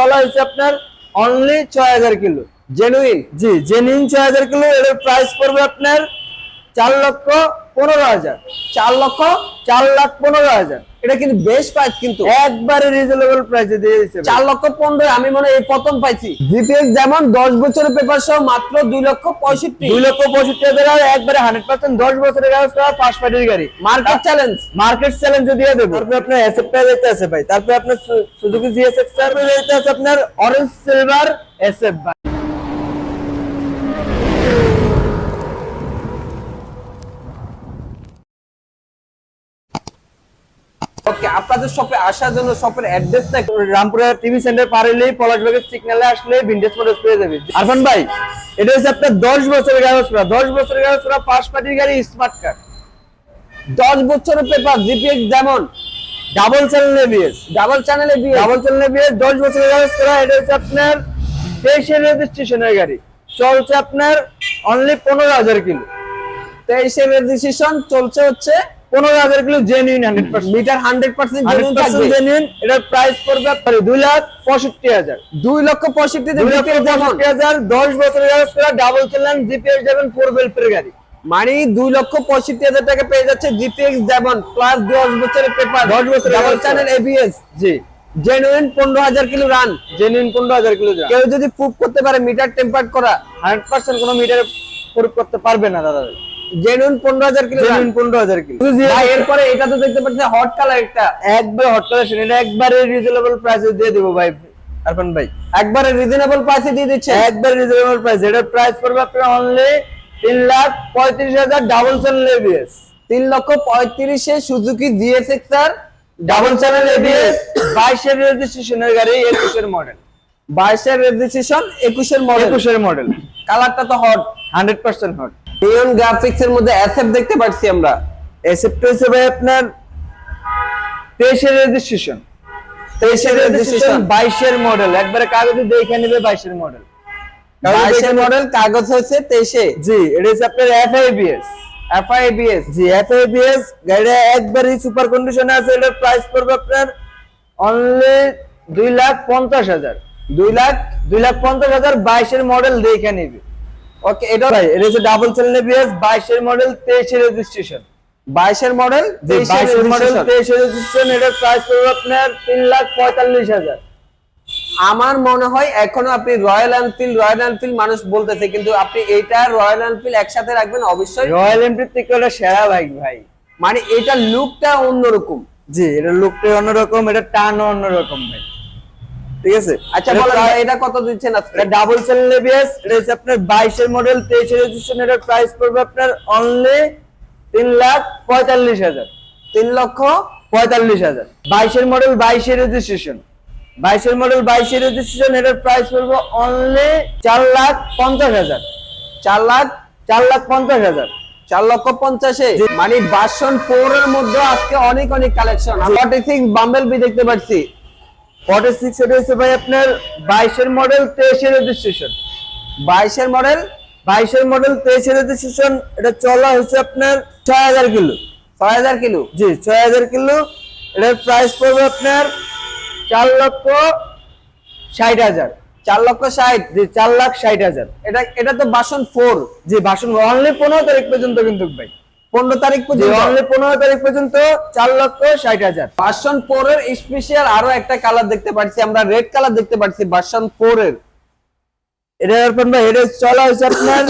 বলা হয়েছে আপনার অনলি 6000 কিলো জেনুইন। জি জেনুইন 6000 কিলো। এর প্রাইস পড়বে আপনার 4,15,000। 4,15,000। এটা কিন্তু বেশ প্রাইস, কিন্তু একবারে রিজনেবল প্রাইসে দিয়ে দিয়েছে 4,15,000 আমি মনে হয় এই প্রথম পাইছি। জিপিএক্স যেমন 10 বছরের পেপার সহ মাত্র 2,65,000। 2,65,000 আর একবারে 100% 10 বছরের কাগজ করা ফার্স্ট পার্টির গাড়ি। মার্কেট চ্যালেঞ্জ দিয়ে দেব। তারপরে আপনার এসএফটা যেতে আছে ভাই, তারপরে আপনার সুজুকি জিএসএক্স, তারপরে যেতে আছে আপনার অরেঞ্জ সিলভার এসএফ ভাই। ওকে, আপনাদের শপে আসার জন্য শপের অ্যাড্রেসটা রামপুরা টিভি সেন্টার পার হলেই পলাশবাগের সিগন্যালে আসলে ভিনটেজ মোটরস পেয়ে যাবে। আরফান ভাই, এটা হচ্ছে আপনার 10 বছরের কাগজ করা, 10 বছরের কাগজ করা ফার্স্ট পার্টির গাড়ি স্মার্ট কার। 10 বছরের পেপার জিপিএক্স যেমন ডাবল চ্যানেল এবিএস, ডাবল চ্যানেলে বিয়ে। 10 বছরের কাগজ করা। এটা হচ্ছে আপনার 23 রেজিস্ট্রেশনের গাড়ি, চলছে আপনার অনলি 15,000 কিলো। 23 রেজিস্ট্রেশন, চলছে হচ্ছে 15,000 কিলো জেনুইন 100%। মিটার 100% জেনুইন 100% থাকবে। জেনুইন। এটার প্রাইস পড়বে আপনার 2,65,000। 2,65,000 যেমন 2,65,000 10 বছরের কাগজ করা ডাবল চ্যানেল জিপিএস যাবেন 4 বেলফের গাড়ি। মানে 2,65,000 টাকা পেয়ে যাচ্ছে জিপিএক্স যেমন প্লাস 10 বছরের পেপার, 10 বছরের ডাবল কাগজ চ্যানেল এবিএস, জি genuine 15,000 kilo run. Genuine 15,000 kilo যা। কেউ যদি প্রুফ করতে পারে মিটার টেম্পার্ড করা, 100% কোনো মিটার প্রুফ করতে পারবে না দাদা। Genuine 15,000 kilo run. Genuine 15,000 kilo. ভাই এরপরে এটা তো দেখতে পাচ্ছি হট কালার একটা, একবার হট কালেকশন, এটা একবারে রিজনেবল প্রাইসে দিয়ে দেব ভাই আরফান ভাই। একবারে রিজনেবল প্রাইসে দিয়ে দিচ্ছে। একবার রিজনেবল প্রাইস। এটার প্রাইস পড়বে আপনার অনলি 3,35,000 ডাবল চ্যানেল এবিএস। 3,35,000 এ Suzuki GSX R double channel ABS 22 এর রেজিস্ট্রেশনের গাড়ি, 21 এর মডেল। 22 এর রেজিস্ট্রেশন, 21 এর মডেল। 21 এর মডেল। কালারটা তো হট, 100% হট। নিয়ন গ্রাফিক্স এর মধ্যে এসএফ দেখতে পাচ্ছি আমরা। এসএফ হচ্ছে ভাই আপনার 23 এর রেজিস্ট্রেশন, 23 এর রেজিস্ট্রেশন, 22 এর মডেল। একবারে কাগজে দেখে নেবে 22 এর মডেল। 22 এর মডেল, কাগজ হচ্ছে 23 এ। জি এটা হচ্ছে আপনার এফআইবিএস। এফআইবিএস, জি এফআইবিএস গাড়িটা একবারই সুপার কন্ডিশনে আছে। এটার প্রাইস পড়বে আপনার অনলি 2,50,000। 2,50,000 22 এর মডেল দেখে নেবে। ওকে এটা ভাই এটা হচ্ছে ডাবল চ্যানেল এবিএস 22 এর মডেল, 23 এর রেজিস্ট্রেশন। 22 এর মডেল, 22 এর মডেল, 23 এর রেজিস্ট্রেশন। এটার প্রাইস পড়বে আপনার 3,45,000। আমার মনে হয় এখনো আপনি রয়্যাল এনফিল্ড মানুষ বলতেছে, কিন্তু আপনি এইটা রয়্যাল এনফিল্ড একসাথে রাখবেন অবশ্যই। রয়্যাল এনফিল্ড থেকে এটা সেরা বাইক ভাই। মানে এটা লুকটা অন্যরকম। জি এটা লুকটা অন্যরকম, এটা টানও অন্যরকম ভাই। ঠিক আছে। আচ্ছা বলেন এটা কত দিচ্ছেন আজকে? এটা ডাবল চ্যানেল এবিএস, এটা হচ্ছে আপনার 22 এর মডেল, 23 এর রেজিস্ট্রেশন। এটার প্রাইস পড়বে আপনার অনলি 3,45,000। 3,45,000। 22 এর মডেল, 22 এর রেজিস্ট্রেশন। 22 এর মডেল, 22 এর রেজিস্ট্রেশন। এটার প্রাইস পড়বে অনলি 4,50,000। 4,50,000। 4,50,000 মানে ভার্সন 4 এর মধ্যে আজকে অনেক কালেকশন। 46 বাম্বল বি দেখতে পাচ্ছি। 46 এটা হচ্ছে ভাই আপনার 22 এর মডেল, 23 এর রেজিস্ট্রেশন। 22 এর মডেল, 22 এর মডেল, 23 এর রেজিস্ট্রেশন। এটা চলা হচ্ছে আপনার 6,000 কিলো। 6,000 কিলো। জি 6,000 কিলো। এটার প্রাইস পড়বে আপনার 4,60,000। 4,60,000। জি 4,60,000। এটা তো ভার্সন 4। জি ভার্সন অনলি 15 তারিখ পর্যন্ত কিন্তু ভাই। 15 তারিখ জি পর্যন্ত। অনলি 15 তারিখ পর্যন্ত 4,60,000। ভার্সন 4 এর স্পেশাল আরো একটা কালার দেখতে পাচ্ছি আমরা, রেড কালার দেখতে পাচ্ছি ভার্সন 4 এর। এটা আপনার ভাই এটা চলা হচ্ছে আপনার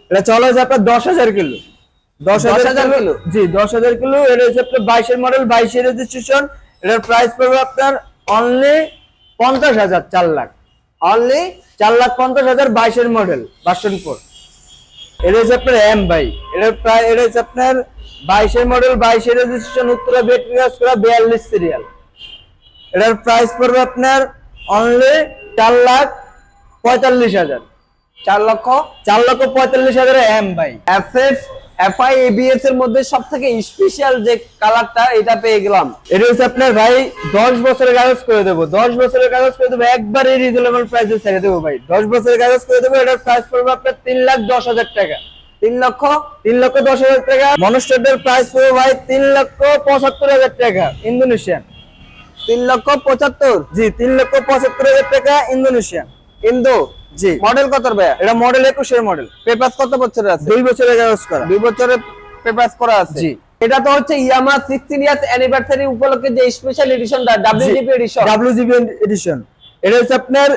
এটা চলা হচ্ছে আপনার 10,000 কিলো। 10,000 কিলো। জি 10,000 কিলো। এটা হচ্ছে আপনার 22 এর মডেল, 22 এর রেজিস্ট্রেশন। এটার প্রাইস পড়বে আপনার অনলি 50,000। 4 লাখ। অনলি 4,50,000 22 এর মডেল ভার্সন 4। এটা হচ্ছে আপনার এম ভাই। এটা হচ্ছে আপনার 22 এর মডেল, 22 এর রেজিস্ট্রেশন, উত্তরা বেটরিয়াস করা 42 সিরিয়াল। এটার প্রাইস পড়বে আপনার অনলি 4,45,000। 4,45,000 এম ভাই। এফআই এবিএস এর মধ্যে সবথেকে স্পেশাল যে কালারটা এটা পেয়ে গেলাম। এটা হচ্ছে আপনার ভাই 10 বছরের কাগজ করে দেবো, 10 বছরের কাগজ করে দেবো, একবারে রিজনেবল প্রাইসে ছেড়ে দেবো ভাই। 10 বছরের কাগজ করে দেবো। এটার প্রাইস পড়বে আপনার 3,10,000 টাকা। 3,10,000 টাকা। মনস্টারের প্রাইস পড়বে ভাই 3,75,000 টাকা ইন্দোনেশিয়ান। 3,75,000 জি 3,75,000 টাকা ইন্দোনেশিয়ান। ইন্দো। জি মডেল কত ভাইয়া? এটা মডেল 21 এর মডেল, পেপারস কত বছরের আছে? 2 বছরের কাগজ করা। 2 বছরের পেপারস করা আছে। জি। এটা তো হচ্ছে ইয়ামাহা 16 ইয়ার্স অ্যানিভার্সারি উপলক্ষে যে স্পেশাল এডিশনটা WGP এডিশন। WGB edition. এটা হচ্ছে আপনার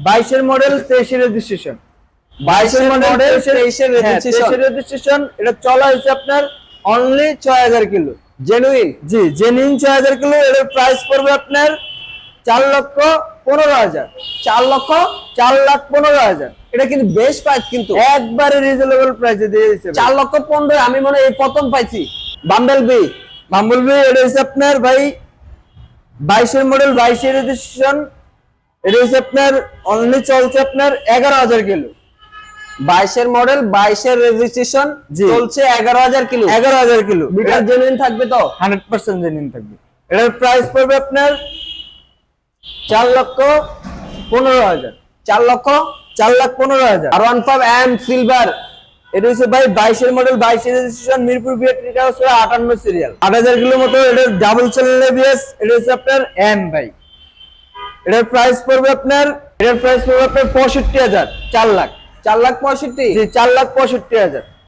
22 এর মডেল, 23 এর রেজিস্ট্রেশন। 22 এর মডেল, 23 এর রেজিস্ট্রেশন। রেজিস্ট্রেশন। এটা চলা হয়েছে আপনার অনলি 6000 কিলো। জেনুইন। জি জেনুইন 6000 কিলো। এর প্রাইস পড়বে আপনার 4,15,000। 4,15,000। এটা কিন্তু বেশ প্রাইস, কিন্তু একবারে রিজনেবল প্রাইসে দিয়ে দিয়েছে। 4,15,000 আমি মনে হয় এই প্রথম পাইছি। বাম্বলবি। বাম্বলবি এটা হচ্ছে আপনার ভাই 22 এর মডেল, 22 এর রেজিস্ট্রেশন। এটা হচ্ছে আপনার অনলি চলছে আপনার 11,000 কিলো। 22 এর মডেল, 22 এর রেজিস্ট্রেশন, জি। চলছে 11,000 কিলো। 11,000 কিলো। মিটার জেনুইন থাকবে তো? 100% জেনুইন থাকবে। এটার প্রাইস পড়বে আপনার 4,15,000। 4,15,000। আর আর 15 সিলভার। এটা হচ্ছে ভাই 22 এর মডেল, 22 এর রেজিস্ট্রেশন, মিরপুর বিআরটি কাগজ করা, 58 সিরিয়াল, 8,000 কিলো মতো। এটা ডাবল চ্যানেল এবিএস। এটা হচ্ছে আপনার এম ভাই। এটার প্রাইস পড়বে আপনার 65,000। 4 লাখ। 4,65,000। জি 4,65,000।